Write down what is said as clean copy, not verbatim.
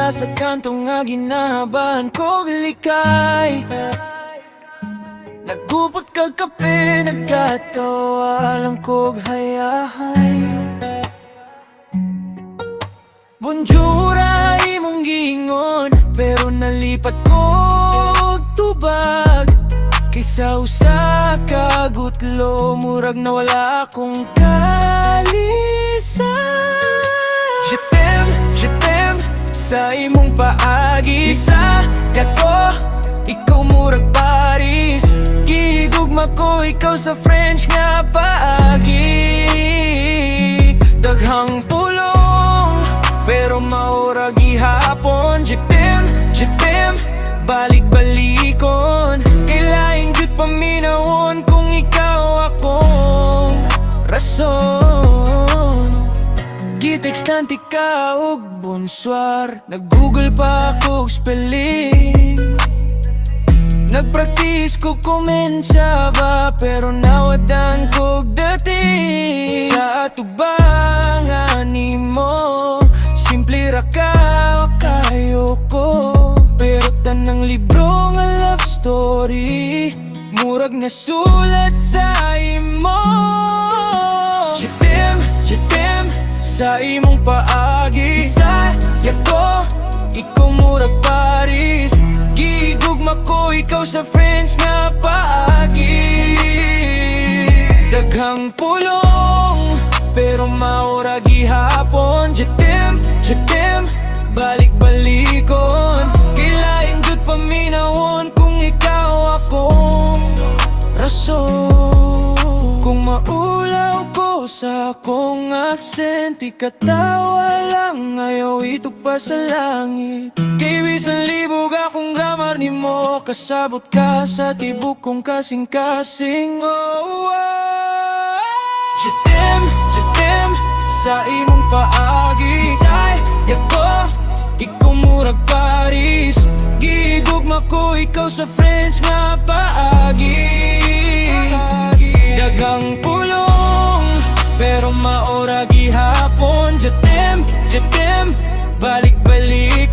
diha sa kanto nga ginahabahan ko likay. Nagupot kag kape, nagkatawa lang kog hayahay. Bonjura imong gingon, pero nalipat ko tubag. Kaysa usa ka gutlo, murag nawala akong kalisan. Jetem, sa imong paagi. Sa dako, ikaw murag Paris. Gigugma ko ikaw sa French nga paagi. Daghang pulong, pero maura gihapon. Jetem, balik-balikon. Kailaing gyud paminawon kung ikaw akong rason. Gitekstan ti ka og bonsoir, nag-google pa ako og spelling. Nagpractice ko komensya ba, pero nawadan kog dating. Sa atubangan nimo, simple ra ka kayo ko. Pero tanang libro nga love story, murag nasulat sa imo. Jetem, sa imong paagi. Sa yako, ikaw murag Paris. Gigugma ko ikaw sa French nga paagi. Daghang pulong, pero maura gihapon. Jetem, balik-balikon. Kailaing jud paminawon kung ikaw akong rason. Kung maulaw ko sa akong accent, ikatawa lang ayaw itugpa sa langit. Kay bisan libog akong grammar ni mo, kasabot ka sa tibok kong kasing-kasing. Jetem, sa imong paagi. Sa yako, ikaw murag Paris. Gigugma ko ikaw sa French nga paagi. Daghang pulong, pero maura gihapon. Jetem, balik-balik